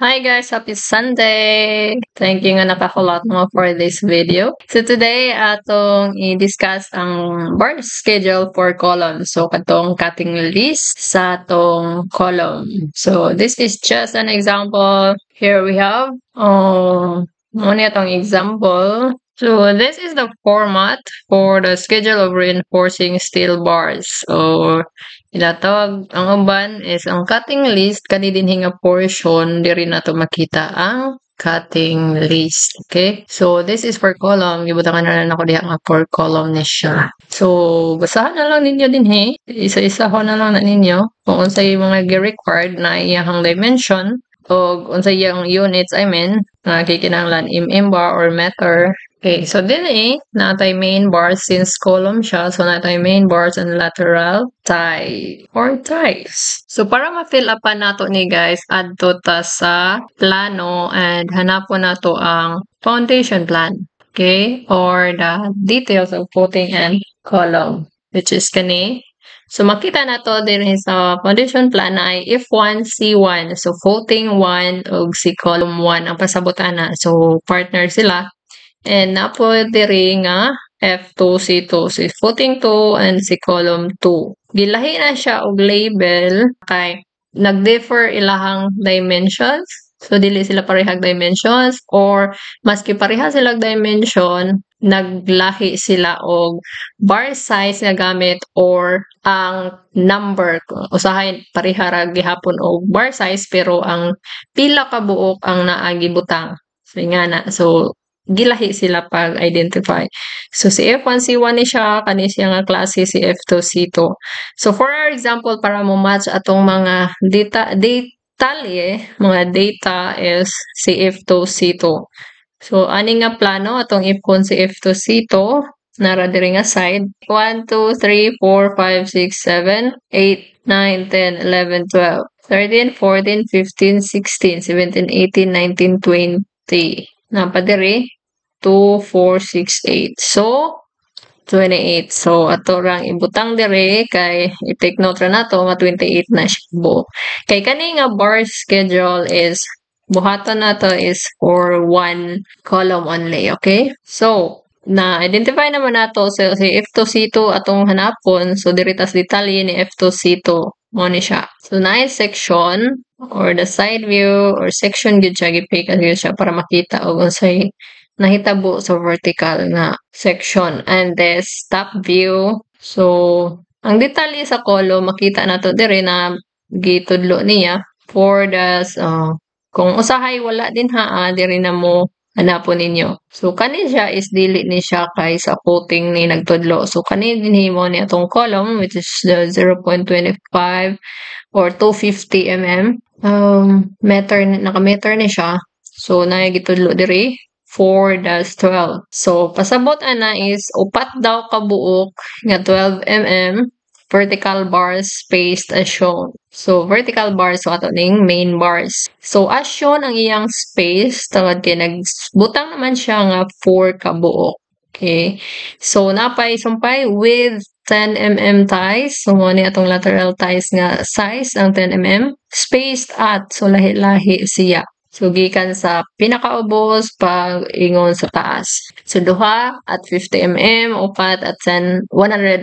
Hi guys, happy Sunday! Thank you nga nakakulat mo for this video. So today, atong i-discuss ang bar schedule for column. So katong cutting list sa atong column. So this is just an example. Here we have, muna itong example. So this is the format for the schedule of reinforcing steel bars. So ilatawag ang uban is ang cutting list kani dinhi nga portion diri nato makita ang cutting list. Okay? So this is for column. Gibutangan na lang ako diha nga for column ni siya. So basahan na lang ninyo dinhi. Isa-isa ho na lang na ninyo kung unsay mga gi-required na iyahang dimension o unsay iyang units na kikinahanglan bar or meter. Okay, so din natay main bars since column siya. So natay main bars and lateral tie or ties. So para ma-fill up pa nato ni guys, adto ta sa plano and hanapon nato ang foundation plan. Okay, or the details of footing and column, which is kani. So makita nato din sa foundation plan ay F1, C1. So footing 1 ug si column 1 ang pasabutan na. So partner sila. And napo diri nga F2, C2, si footing 2 and si column 2. Gilahi na siya og label kay nag-differ ilahang dimensions. So dili sila parehag dimensions or maski pareha silang dimension, naglahi sila og bar size nga gamit or ang number. Usahay pareha ra gihapon og bar size pero ang pila ka buok ang naa gibutang. So nga na. So gilahi sila pag-identify. So, si F1, C1 ni siya, kani siya nga klase si F2, C2. So, for our example, para mo match atong mga detalye, mga data is si F2, C2. So, ani nga plano, atong ipon si F2, C2, nara diri nga side. 1, 2, 3, 4, 5, 6, 7, 8, 9, 10, 11, 12, 13, 14, 15, 16, 17, 18, 19, 20. Napadiri 2, 4, 6, 8. So 28. So ato rang ibutang dire kay i-take note ra nato nga 28 na siya buo. Kay kani nga bar schedule is buhaton nato is for one column only, okay? So na-identify naman nato si F2C2 atong hanapon. So diri tas detalye ni F2C2 mo ni siya. So na section or the side view or section gyud siya gipick gyud siya para makita og unsay nahitabo sa vertical na section. And this top view. So ang detalye sa column makita nato dire na gitudlo niya for the kung usahay wala din diri na mo hanapon ninyo. So kani siya is dili ni siya kay sa footing ni nagtudlo. So kani dinhi mo ni atong column which is the 0.25 or 250 meter, naka-meter ni siya. So na gitudlo diri 4-12. So pasabot ana is upat daw ka buok nga 12 vertical bars spaced as shown. So, vertical bars, so ato ning main bars. So, as shown ang iyang space, tawad kay nagbutang naman siya nga 4 ka buok. Okay? So, napay sumpay with 10 ties. So, mo ni atong lateral ties nga size ang 10 spaced at, so lahi-lahi siya. So, gikan sa pinakaubos pag ingon sa taas. So, duha at 50 upat at 100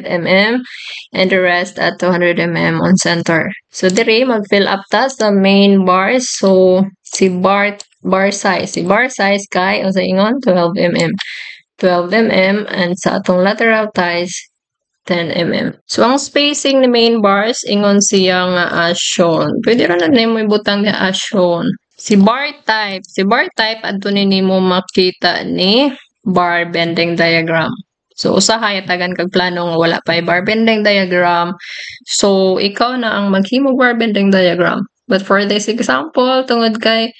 and the rest at 200 on center. So, diri mag-fill up ta sa main bars. So, si bar size. Si bar size kay, o sa ingon, 12 and sa atong lateral ties, 10 So, ang spacing ni main bars, ingon siya nga as shown. Pwede rin na mo ibutang niya as shown. Si bar type, adto ni mo makita ni bar bending diagram. So, usahay tagan kag plano nga wala pa bar bending diagram. So, ikaw na ang maghimog bar bending diagram. But for this example, tungod kay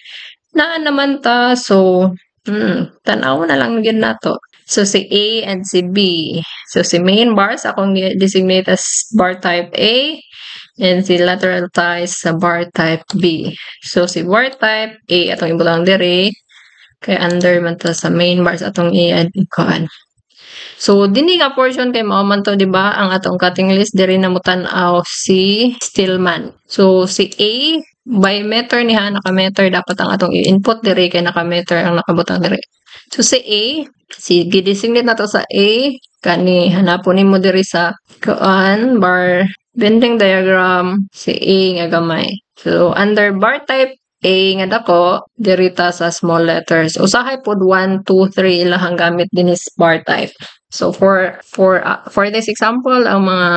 naa naman ta, so, tanaw na lang yun nato. So, si A and si B. So, si main bars, akong designate as bar type A. And si lateral ties sa bar type B. So, si bar type A, atong ibulang diri. Kay under man to sa main bars atong A and ikuan. So, dini nga portion kay mao man to, di ba? Ang atong cutting list diri na mo tan-aw si Stillman. So, si A by meter niha, naka-meter dapat ang atong i-input diri kay naka-meter ang nakabutang diri. So si A, sige designate na to sa A, kani hanapon nimo diri sa kuan bar bending diagram si A nga gamay. So under bar type A nga dako diri ta sa small letters. Usahay pod 1 2 3 ilahang gamit dinis bar type. So for this example ang mga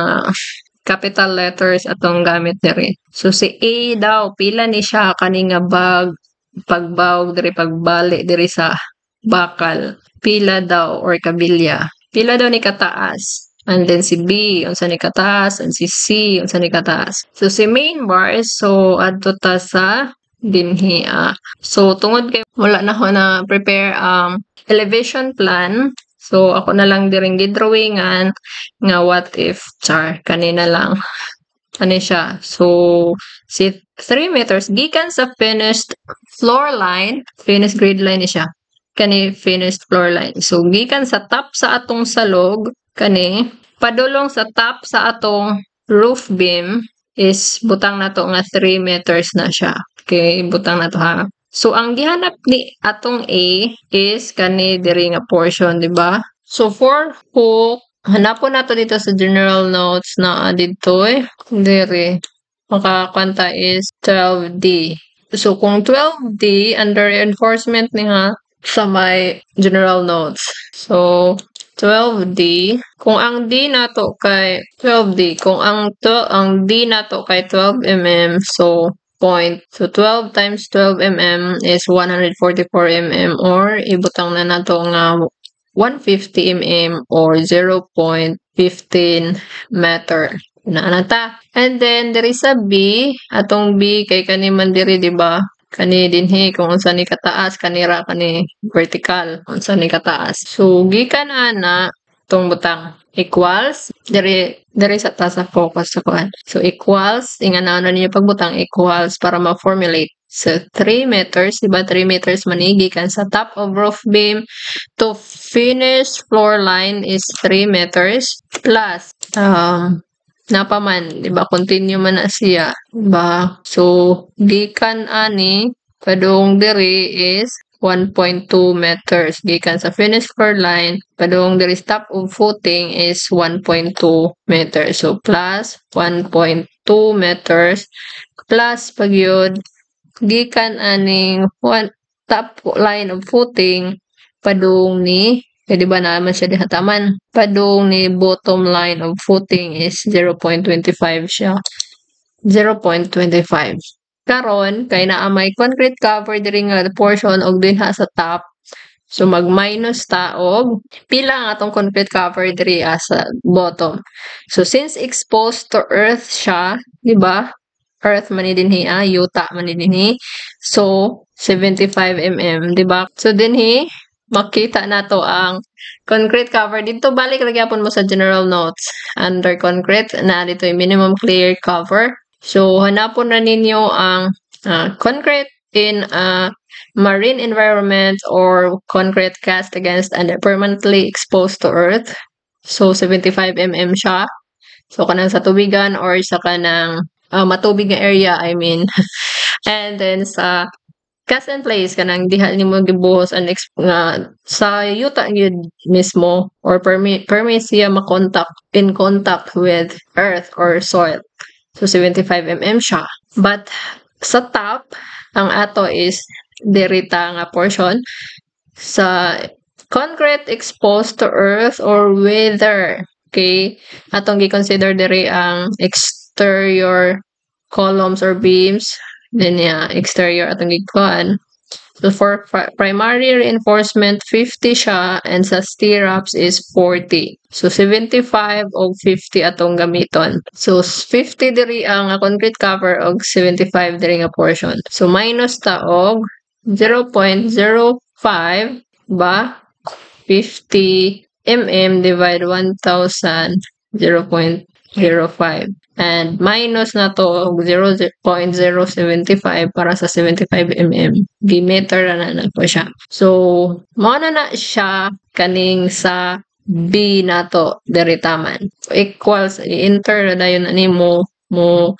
capital letters atong gamit diri. So si A daw pila ni siya kani nga pagbawog diri pagbali diri sa bakal. Pila daw or kabilya. Pila daw ni kataas. And then si B unsa ni kataas and si C unsa ni kataas. So si main bar so adto ta sa dinhi. So tungod kay wala na ko na prepare ang elevation plan. So, ako na lang diring gidrawingan nga what if char kanina lang. Kani siya. So, si 3 meters gikan sa finished floor line, finished grade line ni siya. Kani finished floor line. So, gikan sa top sa atong salog, kani padulong sa top sa atong roof beam is butang na to nga 3 meters na siya. Okay, butang na to ha. So, ang gihanap ni atong A is kani diri nga portion, di ba? So, for hook, hanapon nato dito sa general notes na dito diri. Makakwanta is 12D. So, kung 12D, under reinforcement niya sa my general notes. So, 12D, kung ang D nato kay 12D, kung ang D nato kay 12 mm, so point. So, 12 times 12 mm is 144 mm or ibutang na nato nga 150 mm or 0.15 meter. Naanata. And then, there is a B. Atong B kay kani man diri, diba? Kani dinhi kung unsa ni kataas, kanira kani vertical, unsa ni kataas. So, gikan ana tong butang equals diri sa tasa focus sa kuan. So equals inganaon na ninyo pagbutang equals para ma-formulate. So 3 meters, diba 3 meters manigi kan sa top of roof beam to finish floor line is 3 meters plus napaman, diba continue man na siya, diba? So gikan ani padung diri is 1.2 meters. Gikan sa finish floor line, padung diri top of footing is 1.2 meters. So, plus 1.2 meters plus pagyod gikan aning top line of footing padung ni di ba naman siya dihataman? Padung ni bottom line of footing is 0.25 siya. 0.25. Karon kay naa may concrete cover diri nga portion og dinha sa top. So mag-minus ta og pila ang atong concrete cover diri sa bottom. So since exposed to earth siya, di ba? Earth man dinhi yuta man dinhi. So 75 mm, di ba? So dinhi makita nato ang concrete cover dito. Balik ra gyapon mo sa general notes. Under concrete na dito yung minimum clear cover. So, hanapon na ninyo ang concrete in a marine environment or concrete cast against and permanently exposed to earth. So, 75 mm siya. So, kanang sa tubigan or sa kanang matubig na area, I mean. And then, sa cast and place, kanang diha nimo gibuhos and sa yuta yun mismo or permit siya in contact with earth or soil. So, 75 mm siya. But, sa top, ang ato is dirita nga portion sa concrete exposed to earth or weather. Okay? Atong gi-consider diri ang exterior columns or beams. Then, exterior atong gikuan. So, for primary reinforcement, 50 siya and sa stirrups is 40. So, 75 o 50 atong gamiton. So, 50 diri ang concrete cover og 75 diri nga portion. So, minus ta og 0.05 ba? 50 mm divide 1,000, 0.05. And minus na to 0.075 para sa 75 mm. Gimeter na po siya. So, mao na siya kaning sa B nato diri taman. So, equals i-enter na dayon ani mo mo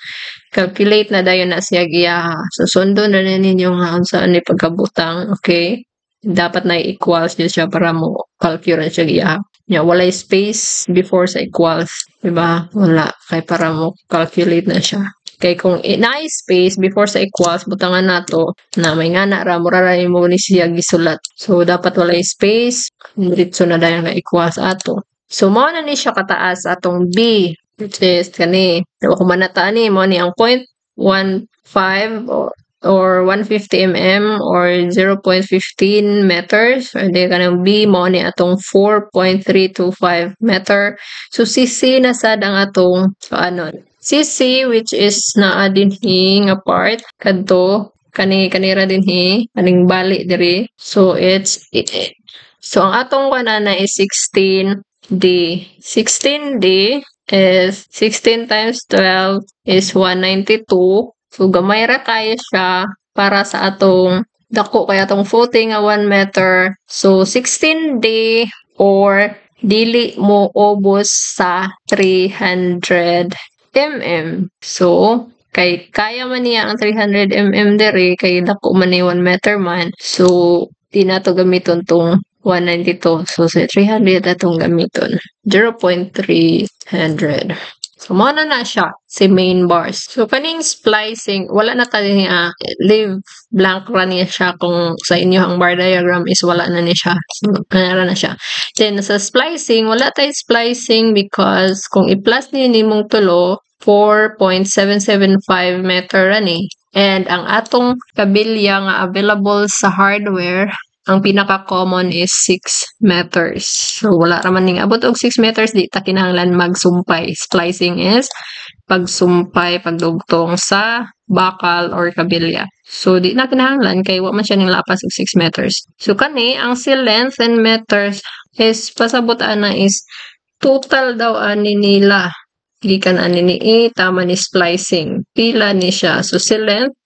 calculate na dayon na siya giya. So sundo na ninyo nga unsa ni pagkabutang, okay? Dapat na equals niya siya para mo calculate siya giya. Walay space before sa equals, diba? Wala kay para mo calculate na siya. Kay kung na space before sa equals, butangan nato na may nga na ra mura ra mo ni siya gisulat. So dapat walay space, diretso na dayon na equals ato. So mao na ni siya kataas atong B, which is kani. Kung manata ni mo ni ang 0.15 or 150 mm or 0.15 meters, or di kanang B mo ni atong 4.325 meter. So CC na sad ang atong CC, which is naa dinhi nga part kadto kanira dinhi kaning bali diri. So so ang atong kanana is 16D. 16D is 16 times 12 is 192. So gamay ra kayo siya para sa atong dako kay atong footing nga 1 meter. So 16D or dili mo ubos sa 300 mm. So kay kaya man niya ang 300 mm diri kay dako man ni 1 meter man. So di na to gamiton tong 192. So sa 300 atong gamiton 0.300. So, mao na siya, si main bars. So, kaning splicing, wala na tayo niya, leave blank ra niya siya kung sa inyo ang bar diagram is wala na niya siya. So, kaya na siya. Then, sa splicing, wala tayo splicing because kung i-plus niyo ni mong tulo, 4.775 meter ra ni. And ang atong kabilya nga available sa hardware, ang pinaka-common is 6 meters. So, wala raman ning abot og 6 meters, di ta kinahanglan magsumpay. Splicing is pagsumpay, pagdugtong sa bakal or kabilya. So, di na kinahanglan kay wa man siya ning lapas og 6 meters. So, kani, ang seal length in meters is pasabot ana is total daw ani nila. Gikan ani ni tama ni splicing. Pila ni siya. So, seal length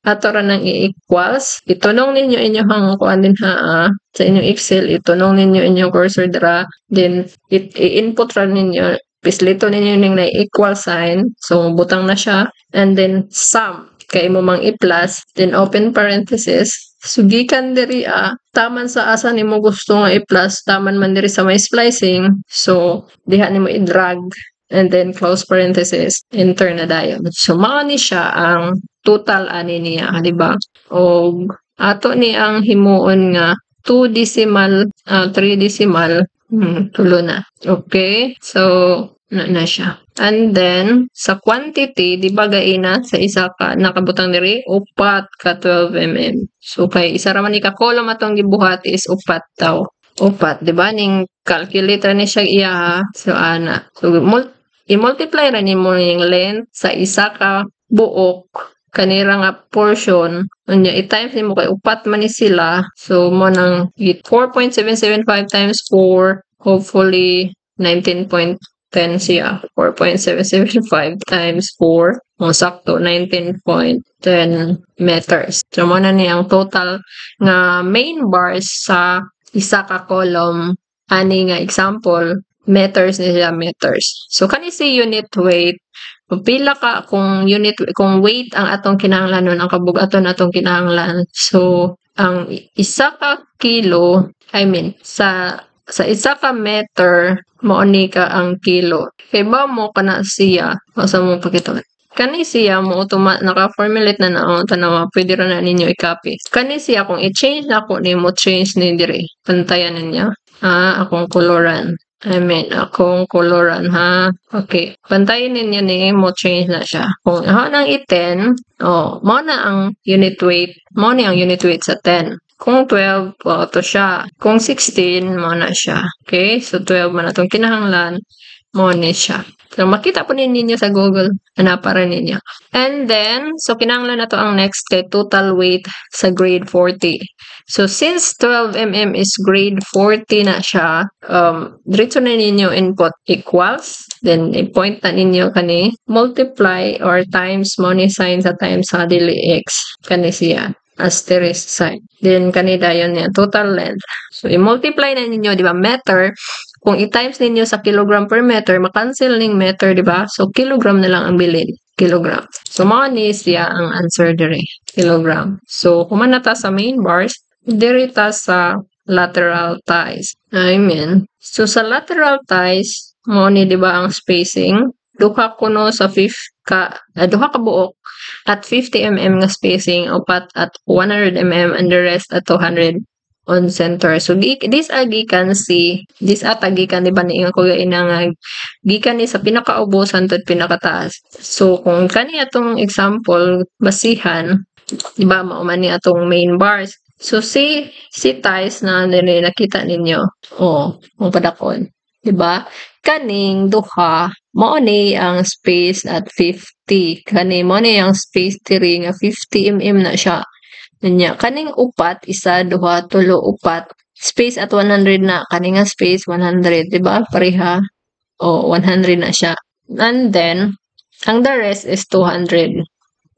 ato ra nang i-equals. Itunong ninyo inyong kuan din sa inyong Excel, itunong ninyo inyong cursor dira, then i-input ra ninyo, pislito ninyo ning na equal sign, so butang na siya, and then sum, kay mo mang i-plus, then open parenthesis, sugikan diri taman sa asa nimo gusto nga i-plus, taman man diri sa may splicing, so diha nimo i-drag, and then close parenthesis, enter na dayon. So mao ni siya ang total ani niya, di ba? O ato ni ang himuon nga 2 decimal, 3 decimal, tulo na. Okay? So, na siya. And then, sa quantity, di ba gaina sa isa ka nakabutang diri, upat ka 12 mm. So, kay isa raman ni ka column atong gibuhat is upat daw. Upat, di ba? Ning calculator ni siya iya. So, ana. So, i-multiply ra ni mo yung length sa isa ka buok kanira nga portion, unya i-times nimo kay upat man ni sila, so mo nang 4.775 times 4, hopefully 19.10 siya. 4.775 times 4, mo sakto 19.10 meters. So mo na ni ang total nga main bars sa isa ka column, ani nga example, meters niya meters. So kani si unit weight, pila ka kung weight ang atong kinahanglan, ang kabug-aton atong kinahanglan. So ang isa ka kilo, sa isa ka meter mao ni ka ang kilo. Kay ba mo kana siya, asa mo pakita. Kani siya mo naka-formulate na naon tanawa, pwede ra na ninyo i-copy. Kani siya kung i-change na ko nimo, change ni dire. Pantayan ninyo. Akong koloran. Akong koloran ha. Okay. Pantayin ninyo ni mo, change na siya. Kung nang i-10, mo na ang unit weight. Mo ni ang unit weight sa 10. Kung 12, to siya. Kung 16, mo na siya. Okay? So 12 man atong kinahanglan, mo ni siya. So makita po ninyo sa Google. Para ninyo. And then, so kinahanglan na to ang next kay total weight sa grade 40. So, since 12 mm is grade 40 na siya, diretso na ninyo input equals, then i-point na ninyo kani, multiply or times mo ni sign sa times sa dili x, kani siya, asterisk sign. Then, kani dayon niya, total length. So, i-multiply na ninyo, di ba, meter, kung i-times ninyo sa kilogram per meter, makancel ning meter, di ba? So, kilogram na lang ang bilin. kilogram. So mao ni siya ang answer dire, kilogram. So humana ta sa main bars, diri ta sa lateral ties. So sa lateral ties, mao ni di ba ang spacing? Duha kuno sa duha ka buok at 50 mm nga spacing, upat at 100 mm and the rest at 200 on center. So this gikan di ba ni ko nga gikan ni sa pinakaubusan tud pinakataas. So kung kani atong example basihan, di ba mao man ni atong main bars. So si ties na nakita ninyo. Ang padakon, di ba? Kaning duha mao ni ang space at 50. Kani mao ni ang space diri nga 50 mm na siya. Nya kaning upat, isa, duha, tulo, upat. Space at 100 na. Kaning nga space 100, di ba? Pareha. 100 na siya. And then, ang the rest is 200.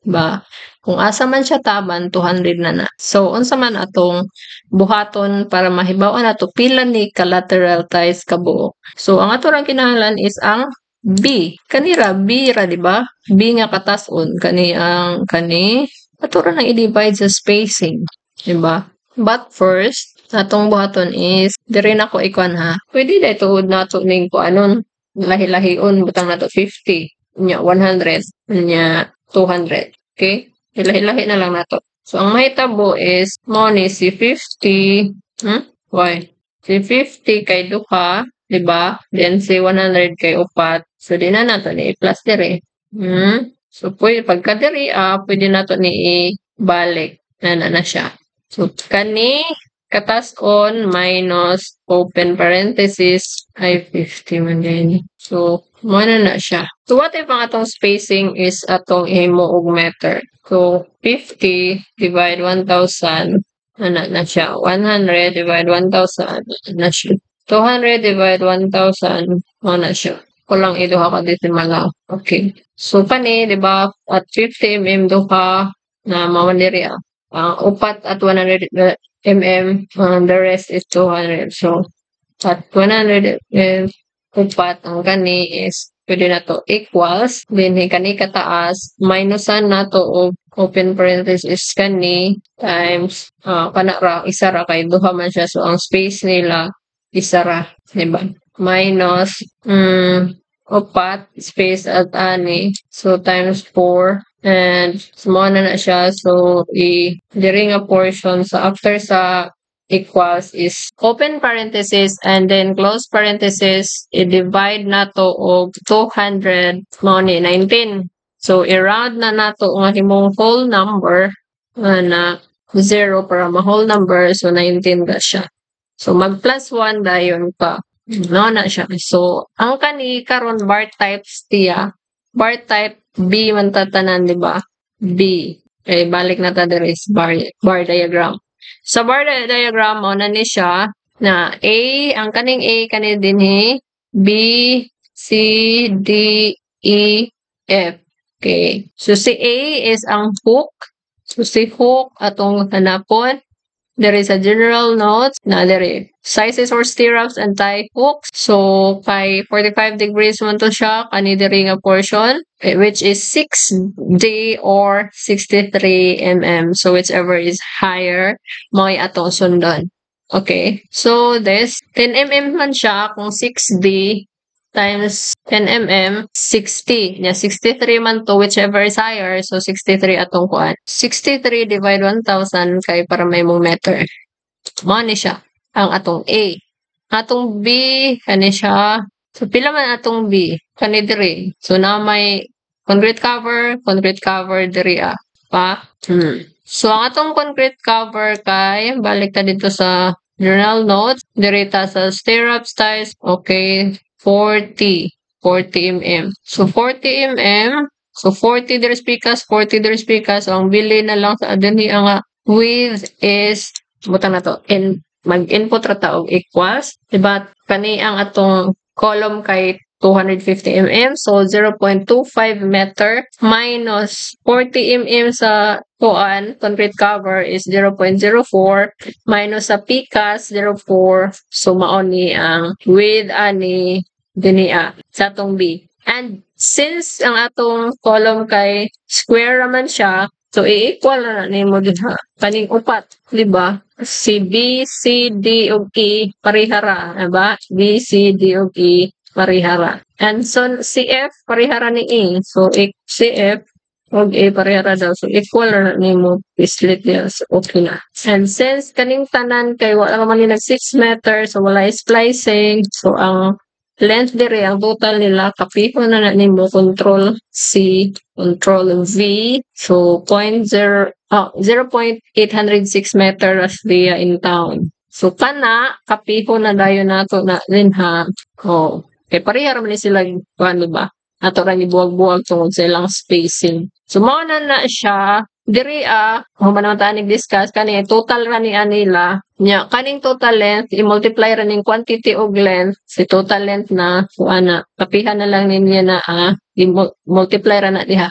Ba? Kung asa man siya taban, 200 na. So, unsa man atong buhaton para mahibaw-an nato pila ni ka-lateral ties kabuok. So, ang ato lang kinahanglan is ang B. Kanira, B ra, di ba? B nga katason. Kani ato ra nang i-divide sa spacing. Di ba? But first, atong buhaton is, dire na ko ikwan ha. Pwede na ituod na ito ning kuanon. Lahi-lahion, butang na to 50. Nya 100. Nya 200. Okay? Lahi-lahi na lang na to. So, ang mahitabo is, mo ni si 50. Why? Si 50 kay duha. Diba? Then si 100 kay upat. So, di na nato ni i-plus dire. So, pagka diri pwede nato ni ibalik. Na siya. So, kani katason minus open parenthesis ay 50 man din. So, muna na siya. So, what if ang atong spacing is atong ihimo og meter? So, 50 divide 1,000 na siya. 100 divide 1,000 na siya. 200 divide 1,000 na siya. Kulang iduha ka decimal lang. Okay. So, kani, di ba, at 50 mm duha na mamaniri upat at 100 mm, the rest is 200. So, at 100 upat, ang kani is, pwede na to equals, then kani kataas, minusan na to og open parenthesis kani times, isa ra kay duha man siya. So, ang space nila, isa ra. Diba? Minus, upat, space at ani. So, times 4. And, small na siya. So, diri nga portion. So, after sa equals is open parenthesis and then close parenthesis. I-divide na to og 200. Mo ni 19. So, i-round na nato nga himong whole number na 0 para ma-whole number. So, 19 na siya. So, mag-plus 1 dayon pa. No na siya. So, ang kani karon bar types tiya. Bar type B man tatanan, di ba? B. Okay, balik na ta diri sa bar diagram. Sa bar diagram mo na ni siya na A, ang kaning A kani dinhi B, C, D, E, F. Okay. So, si A is ang hook. So, si hook atong hanapon. There is a general note na there sizes or stirrups and tie hooks. So, kay 45 degrees man to siya, kani diri nga portion, which is 6D or 63 mm. So, whichever is higher, may atong sundon. Okay. So, this, 10 mm man siya, kung 6D times 10 mm, 60. Yeah, 63 man to, whichever is higher. So, 63 atong kuan. 63 divide 1,000 kay para may mong meter. Mani siya. Ang atong A. Atong B, kani siya. So, pila man atong B? Kani diri. So, na may concrete cover diri pa. So, ang atong concrete cover kay, balik ta dito sa journal notes. Diri ta sa stirrups ties. Okay. 40 mm. So, 40 mm. So, 40 diri pikas, 40 diri pikas. So, ang bili na lang sa adani ang width is, butang na to, mag-input ra ta og equals. Diba, kani ang atong column kay 250 mm. So, 0.25 meter minus 40 mm sa concrete cover is 0.04 minus sa pikas 0.4. So, mao ni ang width ani dinia sa atong B. And since ang atong column kay square naman siya, so i-equal na nimo diha kaning upat, di ba? Si B, C, D ug E parihara, di ba? B, C, D ug E parihara. And so si F parihara ni E. So si F ug A parihara daw. So equal na nimo split niya. So okay na. And since kaning tanan kay wala man ni nag 6 meters, so wala splicing, so ang length dire ang total nila kapiho na nimo control C, control V, so 0.806 meters diya in town. So kana kapiho na dayon nato na linha. Oh, kay pareha man ni sila ano ba? Ato ra ni buwag-buwag tungod sa ilang spacing. So mao na siya diri human naman ta nag-discuss kani total ra ni anila nya kaning total length i-multiply ra ning quantity og length si total length na so ana kapihan na lang niya na i-multiply ra na diha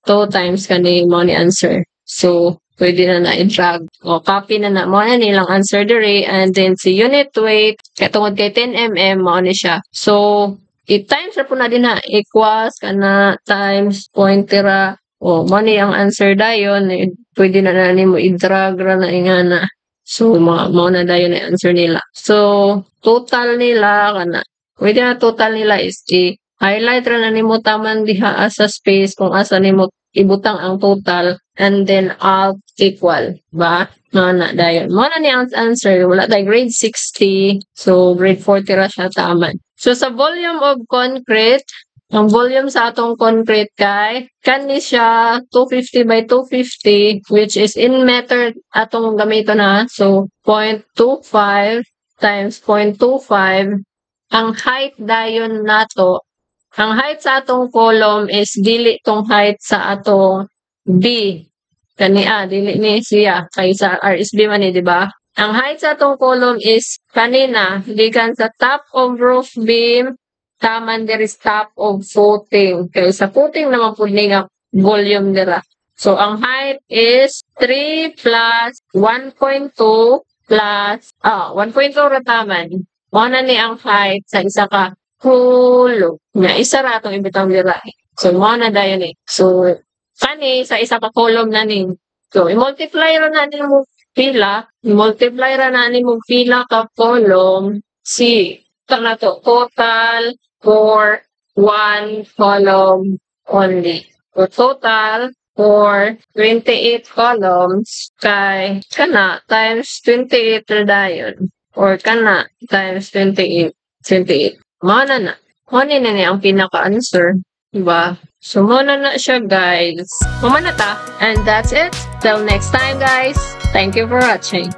2 times kani mo ni answer. So pwede na i-drag o copy na mo na nilang answer diri. And then si unit weight katungod kay 10 mm mo ni siya. So i-times ra po na din equals kana times point ra. O, money ang answer dayon, pwede na nimo i-drag ra na ingana. So, mo na dayon ang answer nila. So, total nila, pwede na total nila is i-highlight ra na nimo taman diha sa space kung asa nimo ibutang ang total and then alt equal, ba? Na dayon. Mo na ni ang answer, wala tayo grade 60, so grade 40 ra siya taman. So, sa volume of concrete, ang volume sa atong concrete kay kani siya 250 by 250 which is in meter atong gamito na. So 0.25 times 0.25 ang height dayon nato. Ang height sa atong column is dili tong height sa atong B. Kani dili ni siya kay sa RSB man ni, di ba? Ang height sa atong column is kanina gikan sa top of roof beam taman there is top of footing. Kaya sa footing naman po nga volume dira. So, ang height is 3 plus 1.2 plus 1.2 rataman. Muna ni ang height sa isa ka hulog. Nga, isa ra itong ibitang dira. So, muna dayon eh. So, kani sa isa ka column na ni. So, i-multiply ra na ni mo pila. I-multiply ra na ni mo pila ka column. C. Na to total for 1 column only. So total for 28 columns kay kana times 28 ra dayon or kana times 28 mana na ni ang pinaka-answer, diba? So muna na siya guys. Muna ta. And that's it. Till next time guys. Thank you for watching.